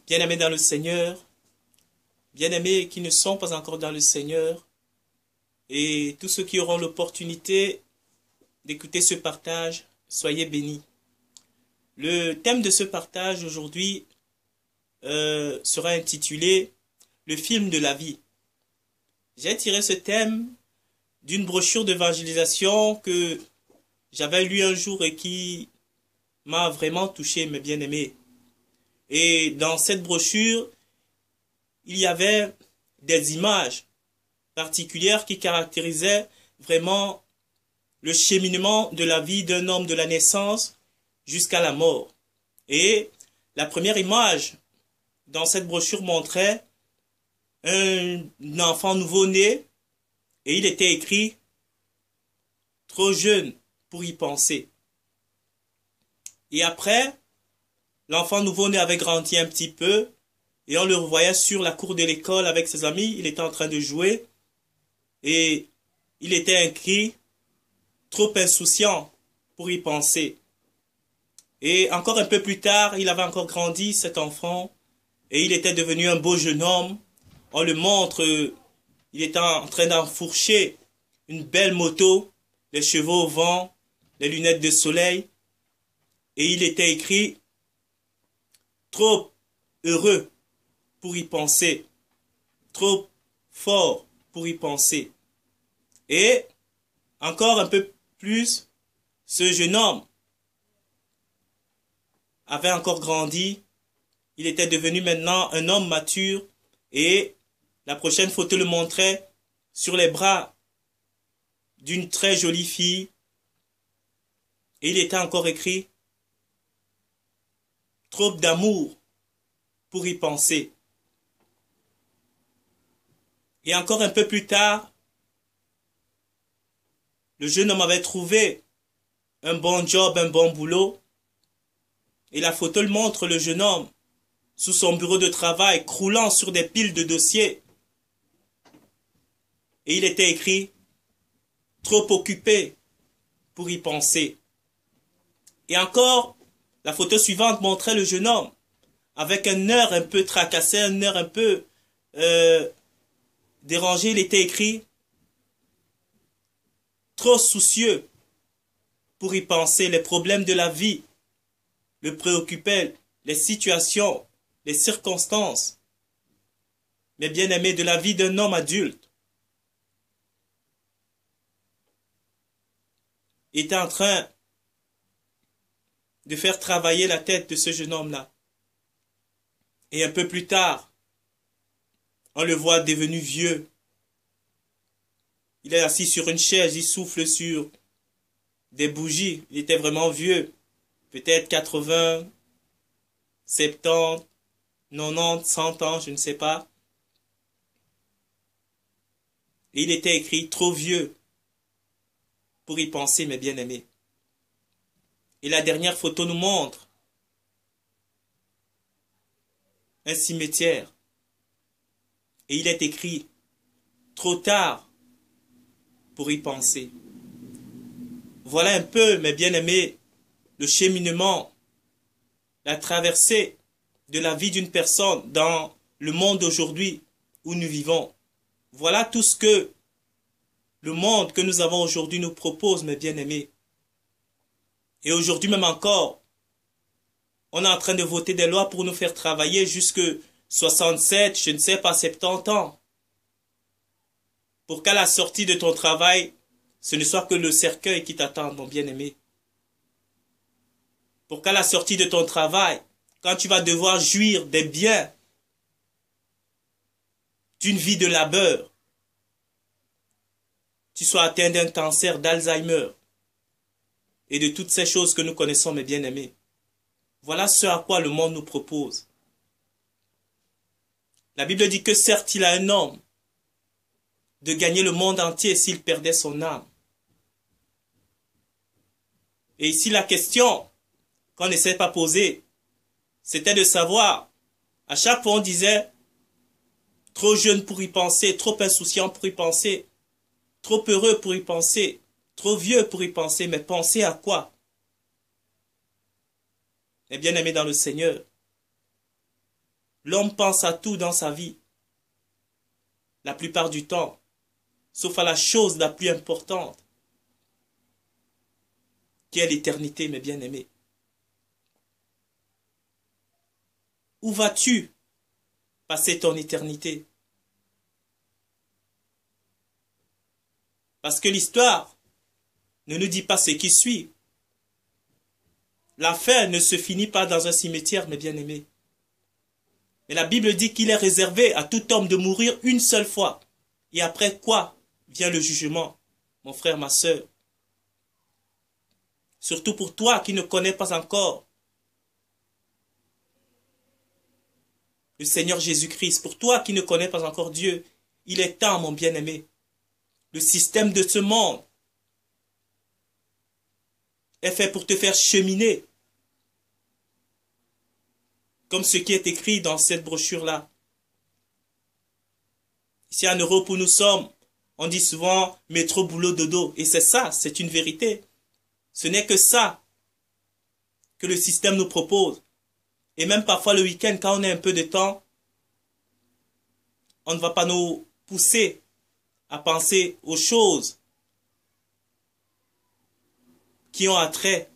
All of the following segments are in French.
Bien-aimés dans le Seigneur, bien-aimés qui ne sont pas encore dans le Seigneur, et tous ceux qui auront l'opportunité d'écouter ce partage, soyez bénis. Le thème de ce partage aujourd'hui sera intitulé « Le film de la vie ». J'ai tiré ce thème d'une brochure d'évangélisation que j'avais lue un jour et qui m'a vraiment touché, mes bien-aimés. Et dans cette brochure, il y avait des images particulières qui caractérisaient vraiment le cheminement de la vie d'un homme de la naissance jusqu'à la mort. Et la première image dans cette brochure montrait un enfant nouveau-né et il était écrit « Trop jeune pour y penser ». Et après, l'enfant nouveau-né avait grandi un petit peu et on le revoyait sur la cour de l'école avec ses amis. Il était en train de jouer et il était écrit « Trop insouciant pour y penser ». Et encore un peu plus tard, il avait encore grandi, cet enfant, et il était devenu un beau jeune homme. On le montre, il était en train d'enfourcher une belle moto, les cheveux au vent, les lunettes de soleil. Et il était écrit « Trop heureux pour y penser, trop fort pour y penser ». Et encore un peu plus, ce jeune homme avait encore grandi, il était devenu maintenant un homme mature et la prochaine photo le montrait sur les bras d'une très jolie fille et il était encore écrit « Trop d'amour pour y penser ». Et encore un peu plus tard, le jeune homme avait trouvé un bon job, un bon boulot. Et la photo le montre le jeune homme sous son bureau de travail, croulant sur des piles de dossiers. Et il était écrit « Trop occupé pour y penser ». Et encore, la photo suivante montrait le jeune homme avec un air un peu tracassé, un air un peu dérangé. Il était écrit « Trop soucieux pour y penser, les problèmes de la vie le préoccupaient, les situations, les circonstances, mais bien-aimés de la vie d'un homme adulte, était en train de faire travailler la tête de ce jeune homme-là. Et un peu plus tard, on le voit devenu vieux. Il est assis sur une chaise, il souffle sur des bougies. Il était vraiment vieux. Peut-être 80, 70, 90, 100 ans, je ne sais pas. Et il était écrit « Trop vieux pour y penser, mes bien-aimés ». Et la dernière photo nous montre un cimetière. Et il est écrit « Trop tard pour y penser ». Voilà un peu, mes bien-aimés, le cheminement, la traversée de la vie d'une personne dans le monde aujourd'hui où nous vivons. Voilà tout ce que le monde que nous avons aujourd'hui nous propose, mes bien-aimés. Et aujourd'hui même encore, on est en train de voter des lois pour nous faire travailler jusque 67, je ne sais pas, 70 ans. Pour qu'à la sortie de ton travail, ce ne soit que le cercueil qui t'attend, mon bien-aimé. Pour qu'à la sortie de ton travail, quand tu vas devoir jouir des biens d'une vie de labeur, tu sois atteint d'un cancer, d'Alzheimer et de toutes ces choses que nous connaissons, mes bien-aimés. Voilà ce à quoi le monde nous propose. La Bible dit que certes, il a un homme de gagner le monde entier s'il perdait son âme. Et ici, la question qu'on n'essaie pas poser, c'était de savoir, à chaque fois on disait, trop jeune pour y penser, trop insouciant pour y penser, trop heureux pour y penser, trop vieux pour y penser, mais penser à quoi? Eh bien aimé dans le Seigneur, L'homme pense à tout dans sa vie, la plupart du temps, sauf à la chose la plus importante, qui est l'éternité, mes bien-aimés. Où vas-tu passer ton éternité? Parce que l'histoire ne nous dit pas ce qui suit. La fin ne se finit pas dans un cimetière, mes bien-aimés. Mais la Bible dit qu'il est réservé à tout homme de mourir une seule fois. Et après quoi vient le jugement, mon frère, ma sœur. Surtout pour toi qui ne connais pas encore le Seigneur Jésus-Christ. Pour toi qui ne connais pas encore Dieu, il est temps, mon bien-aimé. Le système de ce monde est fait pour te faire cheminer. Comme ce qui est écrit dans cette brochure-là. Ici en Europe où nous sommes, on dit souvent métro, boulot, dodo. Et c'est ça, c'est une vérité. Ce n'est que ça que le système nous propose. Et même parfois le week-end, quand on a un peu de temps, on ne va pas nous pousser à penser aux choses qui ont attrait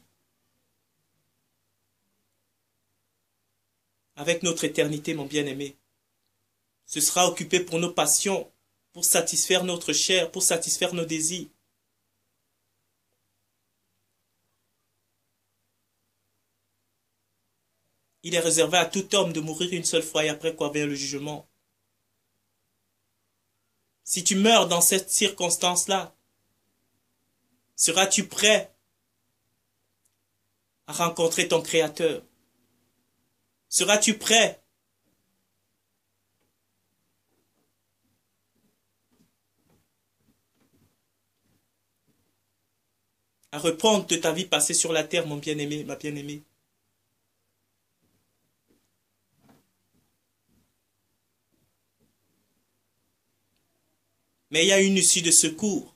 avec notre éternité, mon bien-aimé. Ce sera occupé pour nos passions, pour satisfaire notre chair, pour satisfaire nos désirs. Il est réservé à tout homme de mourir une seule fois et après quoi vient le jugement. Si tu meurs dans cette circonstance-là, seras-tu prêt à rencontrer ton Créateur? Seras-tu prêt à reprendre de ta vie passée sur la terre, mon bien-aimé, ma bien-aimée? Mais il y a une issue de secours.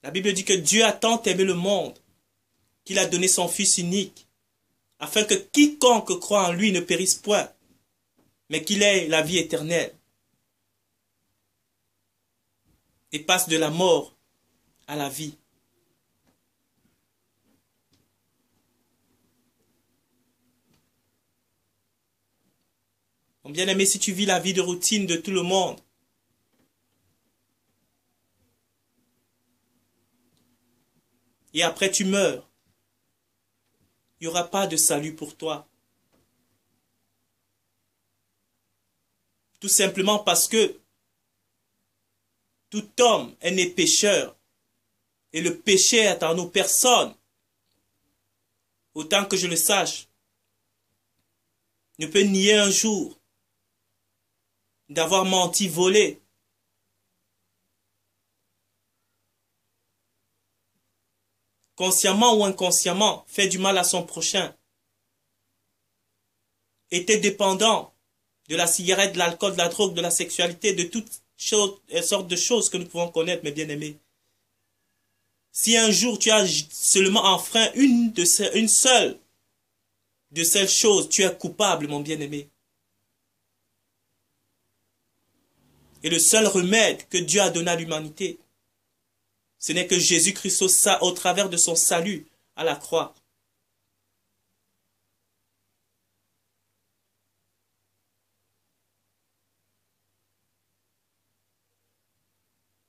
La Bible dit que Dieu a tant aimé le monde qu'il a donné son Fils unique, afin que quiconque croit en lui ne périsse point, mais qu'il ait la vie éternelle et passe de la mort à la vie. Mon bien-aimé, si tu vis la vie de routine de tout le monde, et après tu meurs, il n'y aura pas de salut pour toi. Tout simplement parce que tout homme est né pécheur. Et le péché est en nous. Personne, autant que je le sache, ne peut nier un jour d'avoir menti, volé. Consciemment ou inconsciemment, fait du mal à son prochain. Était dépendant de la cigarette, de l'alcool, de la drogue, de la sexualité, de toutes sortes de choses que nous pouvons connaître, mes bien-aimés. Si un jour tu as seulement enfreint une seule de ces choses, tu es coupable, mon bien-aimé. Et le seul remède que Dieu a donné à l'humanité, ce n'est que Jésus-Christ au travers de son salut à la croix.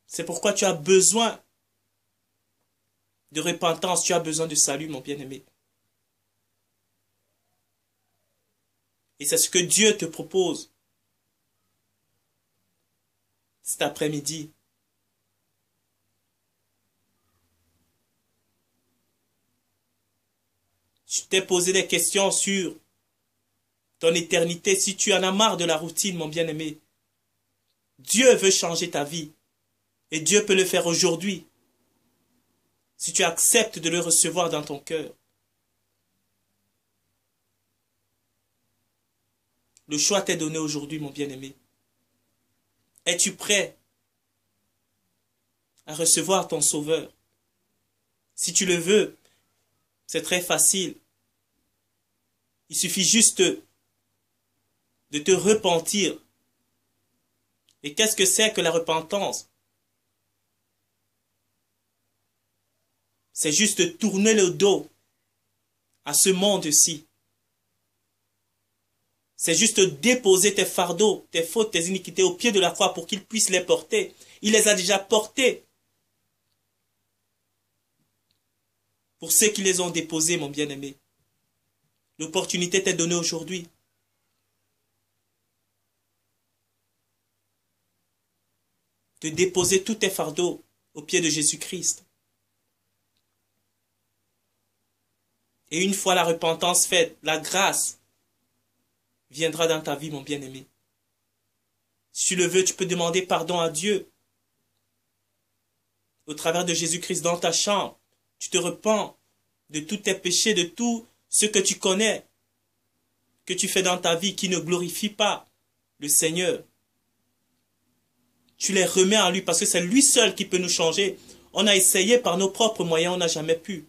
C'est pourquoi tu as besoin de repentance, tu as besoin de salut, mon bien-aimé. Et c'est ce que Dieu te propose cet après-midi. Tu t'es posé des questions sur ton éternité, si tu en as marre de la routine, mon bien-aimé. Dieu veut changer ta vie. Et Dieu peut le faire aujourd'hui, si tu acceptes de le recevoir dans ton cœur. Le choix t'est donné aujourd'hui, mon bien-aimé. Es-tu prêt à recevoir ton Sauveur? Si tu le veux, C'est très facile. Il suffit juste de te repentir. Et qu'est-ce que c'est que la repentance? C'est juste de tourner le dos à ce monde-ci. C'est juste déposer tes fardeaux, tes fautes, tes iniquités au pied de la croix pour qu'il puisse les porter. Il les a déjà portés. Pour ceux qui les ont déposés, mon bien-aimé. L'opportunité t'est donnée aujourd'hui. De déposer tous tes fardeaux au pied de Jésus-Christ. Et une fois la repentance faite, la grâce viendra dans ta vie, mon bien-aimé. Si tu le veux, tu peux demander pardon à Dieu. Au travers de Jésus-Christ dans ta chambre, tu te repens de tous tes péchés, de tout ce que tu connais, que tu fais dans ta vie qui ne glorifie pas le Seigneur. Tu les remets à lui parce que c'est lui seul qui peut nous changer. On a essayé par nos propres moyens, on n'a jamais pu.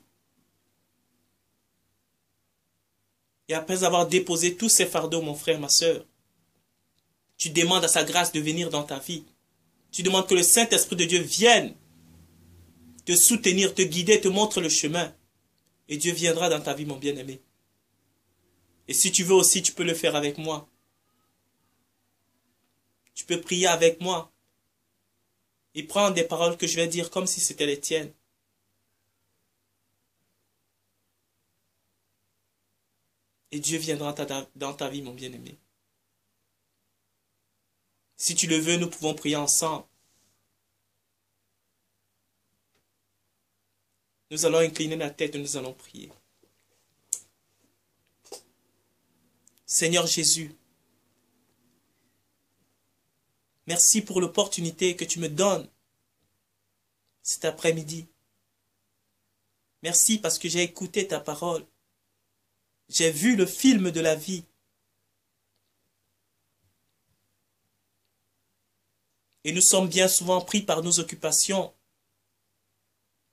Et après avoir déposé tous ces fardeaux, mon frère, ma sœur, tu demandes à sa grâce de venir dans ta vie. Tu demandes que le Saint-Esprit de Dieu vienne te soutenir, te guider, te montre le chemin. Et Dieu viendra dans ta vie, mon bien-aimé. Et si tu veux aussi, tu peux le faire avec moi. Tu peux prier avec moi. Et prendre des paroles que je vais dire comme si c'était les tiennes. Et Dieu viendra dans ta vie, mon bien-aimé. Si tu le veux, nous pouvons prier ensemble. Nous allons incliner la tête et nous allons prier. Seigneur Jésus, merci pour l'opportunité que tu me donnes cet après-midi. Merci parce que j'ai écouté ta parole. J'ai vu le film de la vie. Et nous sommes bien souvent pris par nos occupations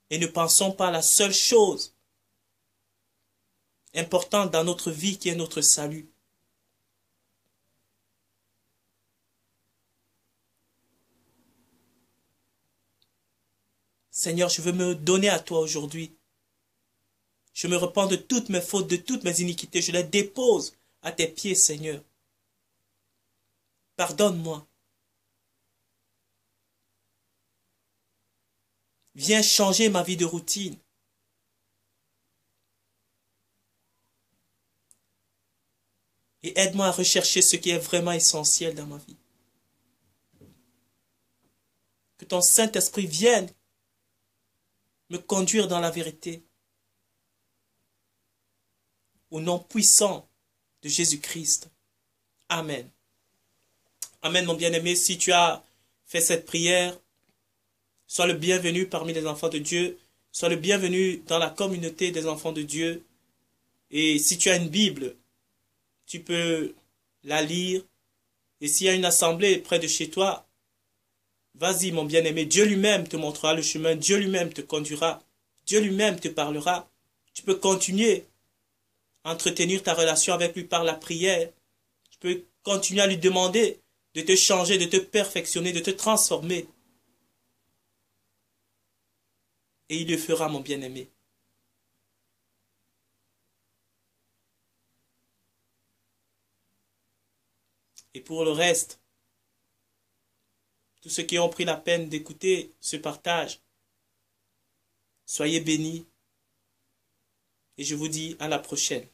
et ne pensons pas à la seule chose importante dans notre vie qui est notre salut. Seigneur, je veux me donner à toi aujourd'hui. Je me repens de toutes mes fautes, de toutes mes iniquités. Je les dépose à tes pieds, Seigneur. Pardonne-moi. Viens changer ma vie de routine. Et aide-moi à rechercher ce qui est vraiment essentiel dans ma vie. Que ton Saint-Esprit vienne me conduire dans la vérité. Au nom puissant de Jésus-Christ. Amen. Amen, mon bien-aimé. Si tu as fait cette prière, sois le bienvenu parmi les enfants de Dieu. Sois le bienvenu dans la communauté des enfants de Dieu. Et si tu as une Bible, tu peux la lire. Et s'il y a une assemblée près de chez toi, vas-y, mon bien-aimé. Dieu lui-même te montrera le chemin. Dieu lui-même te conduira. Dieu lui-même te parlera. Tu peux continuer à entretenir ta relation avec lui par la prière. Tu peux continuer à lui demander de te changer, de te perfectionner, de te transformer. Et il le fera, mon bien-aimé. Et pour le reste, tous ceux qui ont pris la peine d'écouter ce partage, soyez bénis. Et je vous dis à la prochaine.